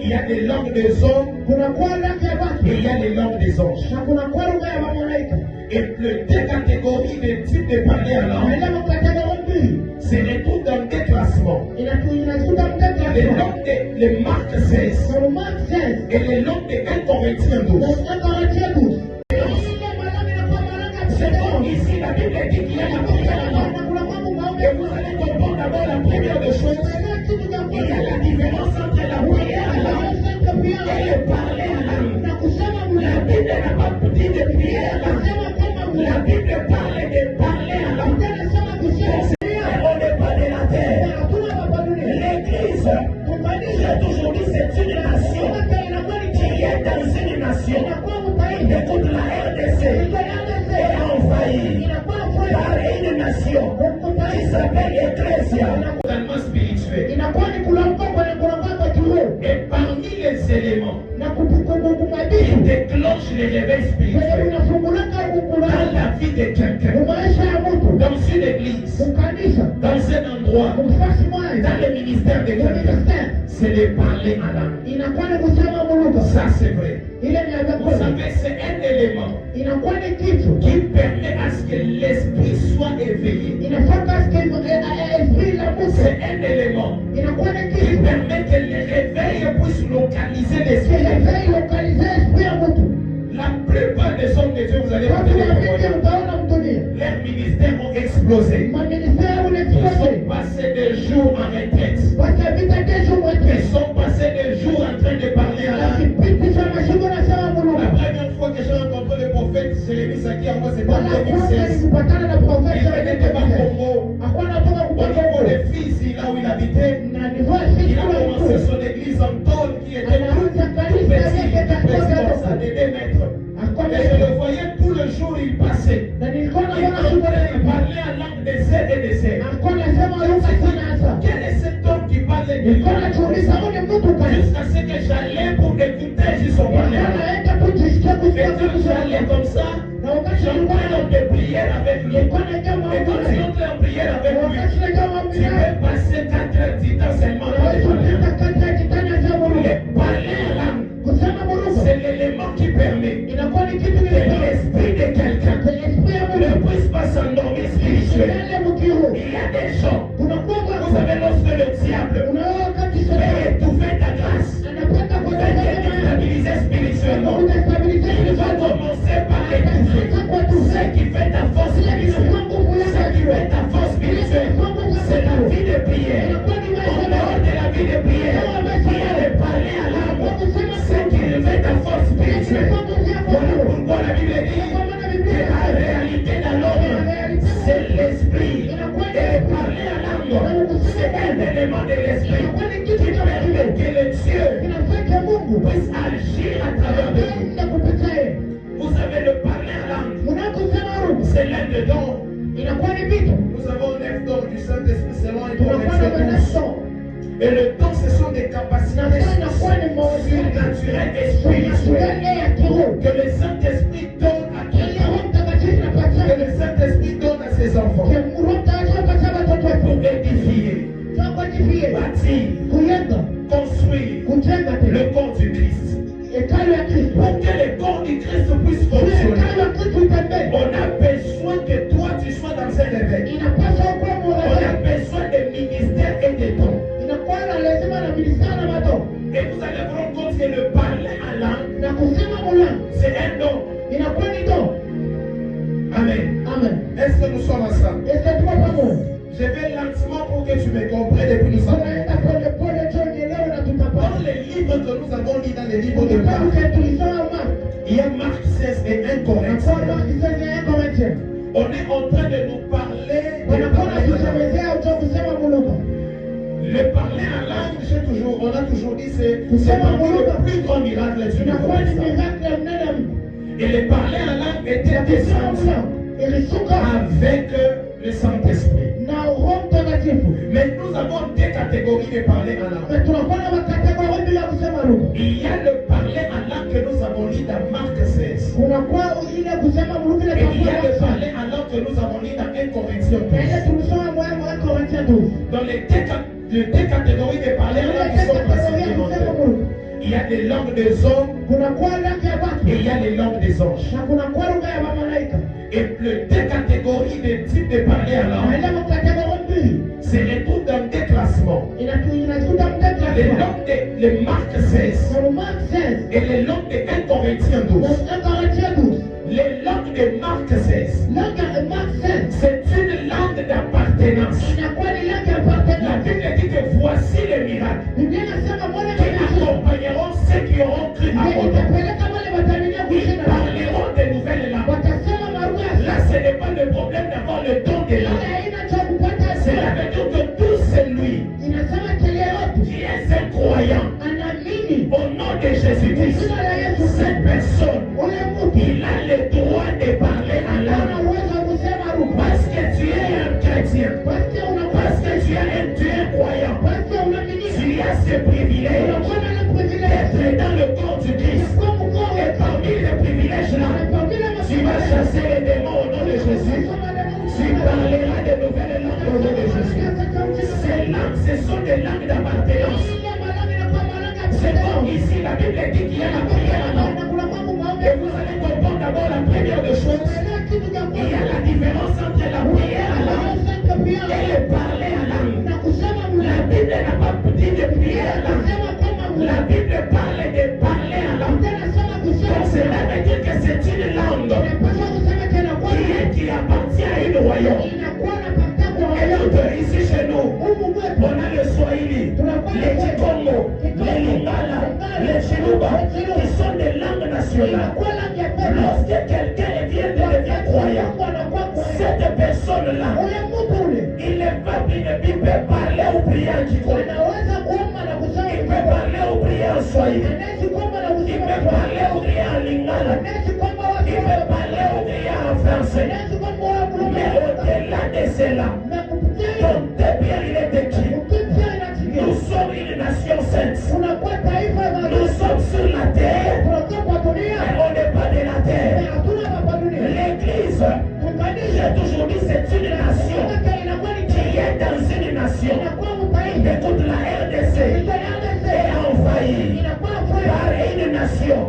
Il y a des langues des hommes et il y a les langues des anges. Et les deux catégories de types de parler à langue se retrouvent dans des classements. Les Marc 16 et les langues de 1 Corinthiens 12. C'est comme ici la Bible dit qu'il y a la première langue. Et vous allez comprendre d'abord la première des choses. Il y a la différence entre la prière à langue et le parler à langue. La Bible n'a pas dit de prière à langue. La Bible parlait de parler à langue. On n'est pas de la terre. L'Église, j'ai toujours dit, c'est une nation qui est dans une nation. Écoute, la RDC est envahie par une nation qui s'appelle Ecclesia. Totalement spirituel. Et parmi les éléments qui déclenchent les réveils spirituels dans la vie de quelqu'un, dans une église, dans un endroit, dans le ministère de quelqu'un, c'est de parler à langue. Ça c'est vrai. Vous savez, c'est un élément qui permet à ce que l'esprit soit éveillé. C'est un élément qui permet que les réveils puissent localiser l'esprit. La plupart des hommes de Dieu, vous allez voir, leurs ministères ont explosé. Ils sont passés des jours en retraite. Ils sont passés des jours en train de parler à langue. La première fois que j'ai rencontré le prophète, c'est les Misaki à moi, c'était en 2016. Il venait de Bakongo. Au niveau de Fizi, là où il habitait, il a commencé son église en tôle qui était tout petit, ça de 2 mètres. Et je le voyais tout le jour, il passait. Il parlait en langue des Z et des Z. Quel est cet homme qui parlait de langue? Jusqu'à ce que j'allais pour écouter juste son parler. Et quand j'allais comme ça, j'entrais dans des prières avec lui. Et quand tu entres en prière avec lui, tu peux passer 4 heures du temps seulement dans les parler. Parler en langue, c'est l'élément qui permet que l'esprit de quelqu'un ne puisse pas s'endormir spirituel. Il y a des gens, vous savez, lorsque le diable fait étouffer ta grâce, fait te déstabiliser spirituellement, il va commencer par l'étouffer. Ce qui fait ta force spirituelle, ce qui fait ta force spirituelle, c'est la vie de prière. En dehors de la vie de prière, il y a de parler à l'âme. Ce qui fait ta force spirituelle. Voilà pourquoi la Bible dit que la réalité dans l'homme, c'est l'esprit. Et parler à l'âme, c'est un élément de l'esprit qui permet que le Dieu puisse agir à travers de vous. Vous savez, le parler à l'âme, c'est l'un des dons. Nous avons 9 dons du Saint-Esprit selon les Corinthiens. Et le don, ce sont des capacités surnaturelles et spirituelles que le Saint-Esprit donne à quelqu'un, que le Saint-Esprit donne à ses enfants pour édifier, bâtir, construire le corps du Christ. Pour que le corps du Christ puisse fonctionner, on a besoin que toi tu sois dans un éveil. On a besoin de ministères et de dons. Et vous allez vous rendre compte que le parler à langue, c'est un don. Amen. Est-ce que nous sommes ensemble? Je vais lentement pour que tu me comprennes et puis nous allons. Dans les livres que nous avons lus dans les livres de Marc, il y a Marc 16 et 1 Corinthiens. On est en train de nous parler le parler en langue, on a toujours dit, c'est parmi le plus grand miracle du Nouveau Testament. Et le parler en langue était descendu avec le Saint-Esprit. Mais nous avons 2 catégories de parler en langue. Il y a le parler en langue que nous avons lu dans Marc 16. Et il y a le parler en langue que nous avons lu dans 1 Corinthiens 12. Dans les deux catégories de parler en langue qui sont classifiées. il y a des langues des hommes et il y a les langues des anges. Et les deux catégories de types de parler à langue, c'est les tout dans des classements. Les langues de Marc 16 et les langues de 1 Corinthiens 12. Les langues de Marc 16, c'est une langue d'appartenance. La Bible dit que voici les miracles qui accompagneront ceux qui auront cru à mon nom. Ils parleront de nouvelles langues. Là, ce n'est pas le problème d'avoir le don des langues. C'est la veut dire que tout celui qui est un croyant au nom de Jésus-Christ, cette personne, il a le droit de parler en langue. Parce que tu es un chrétien, parce que tu es un croyant, tu as ce privilège d'être dans le corps du Christ. Et parmi les privilèges-là, tu vas chasser les démons au nom de Jésus. Tu parleras de nouvelles langues au nom de Jésus. Ces langues, ce sont des langues d'appartenance. C'est comme ici, la Bible dit qu'il y a la prière en langue. Et vous allez comprendre d'abord la première des choses. Il y a la différence entre la prière en langue et le parler en langue. La Bible n'a pas dit de prier en langue. La Bible parle de parler en langue. Donc cela veut dire que c'est une langue qui appartient à une royaume. Et ici chez nous, on a le Swahili, les Kikongo, les Lingala, les Chiluba, qui sont des langues nationales. Lorsque quelqu'un vient de devenir croyant, cette personne-là, il ne peut parler ou prier en Kikongo. Il peut parler ou prier en Swahili. Il peut parler ou prier en Lingala. Il peut parler ou prier en français. Mais au-delà de cela, ton Pierre, il est écrit. Nous sommes une nation sainte. Nous sommes sur la terre, mais on n'est pas de la terre. L'Église, j'ai toujours dit, c'est une nation qui est dans une nation. Écoute, la RDC est envahie par une nation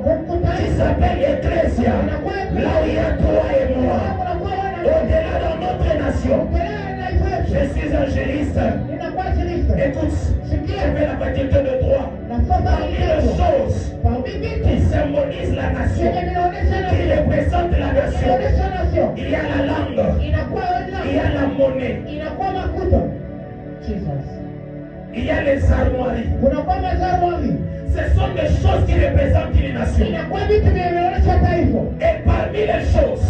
qui s'appelle Ecclesia. Là où il y a toi et moi, au-delà de notre nation. Je suis angéliste. Écoute, je fais la faculté de droit. Parmi les choses qui symbolisent la nation, qui représente la nation, il y a la langue, il y a la monnaie, il y a les armoiries. Ce sont des choses qui représentent une nation. Et parmi les choses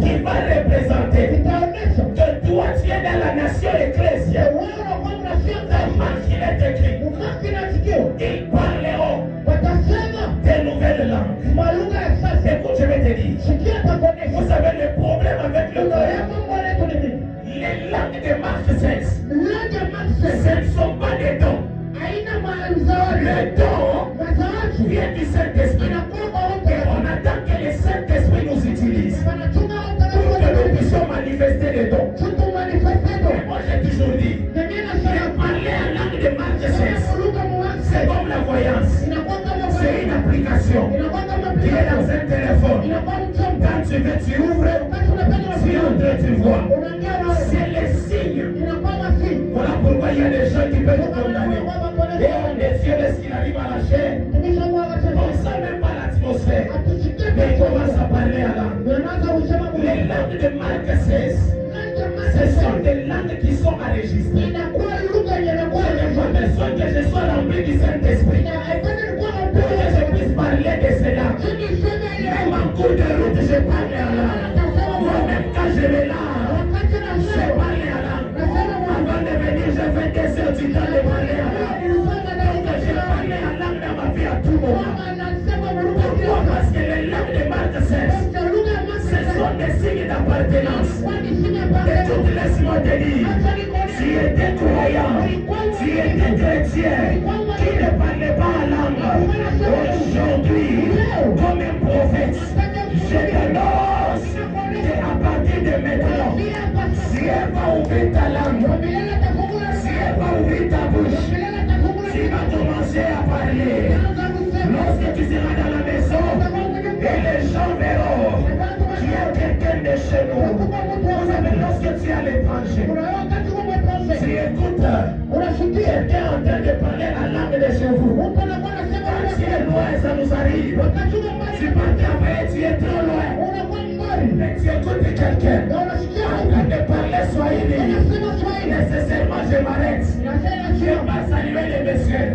qui va représenter que toi tu es dans la nation ecclésiale, Marc il est écrit, ils parleront des nouvelles langues. Écoute, je vais te dire, vous avez le problème avec le corps. Les langues de Marc 16, ce ne sont pas des dons. Le don vient du Saint-Esprit. Et on attend que le Saint-Esprit nous utilise pour que nous puissions manifester les dons. Et moi j'ai toujours dit, parler en langue de Marc 16, c'est comme la voyance. C'est une application qui est dans un téléphone. Quand tu veux, tu ouvres, tu entres, tu vois. C'est le signe. Voilà pourquoi il y a des gens qui peuvent nous condamner. Et on défie ce qu'il arrive à la chair. On ne sent même pas l'atmosphère. Mais il commence à parler à langue. Les langues de Marc 16, ce sont des langues qui sont enregistrées. Je n'ai pas besoin que je sois rempli du Saint-Esprit pour que je puisse parler de cela. Même en cours de route, je parle à langue. Moi-même, quand je vais là, je parle à langue. Avant de venir, je fais des heures du temps de parler à langue. Donc, je parle à langue dans ma vie à tout moment. Pourquoi? Parce que les langues de Marc 16, ce sont des signes d'appartenance. Et tout, laisse-moi te dire, tu étais croyant, tu étais chrétien, qui ne parlait pas la langue. Aujourd'hui, comme un prophète, je t'annonce qu'à partir de maintenant, Dieu va ouvrir ta langue, Dieu va ouvrir ta bouche, tu vas commencer à parler. parler. Lorsque tu seras dans la maison, et les gens verront qu'il y a quelqu'un de chez nous. Vous savez, lorsque tu es à l'étranger, tu écoutes quelqu'un en train de parler la langue de chez vous. Quand tu es loin, ça nous arrive. Tu peux travailler, tu es trop loin. Mais tu écoutes quelqu'un en train de parler Swahili. Nécessairement, je m'arrête. Je vais saluer les messieurs.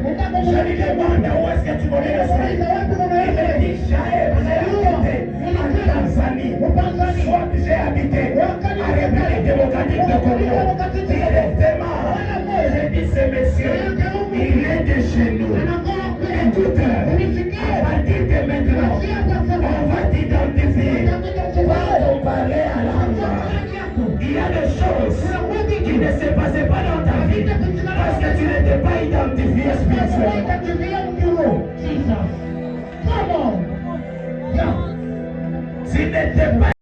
Je lui demande où est-ce que tu connais le Swahili. Il me dit, j'ai habité en Tanzanie. Soit j'ai habité en République démocratique de Congo. Directement, j'ai dit, ce monsieur, il est de chez nous. Écoute, à partir de maintenant, on va t'identifier. Pas de parler à l'argent. Il y a des choses qui ne se passaient pas dans ta vie parce que tu n'étais pas identifié spirituellement. Tu n'étais pas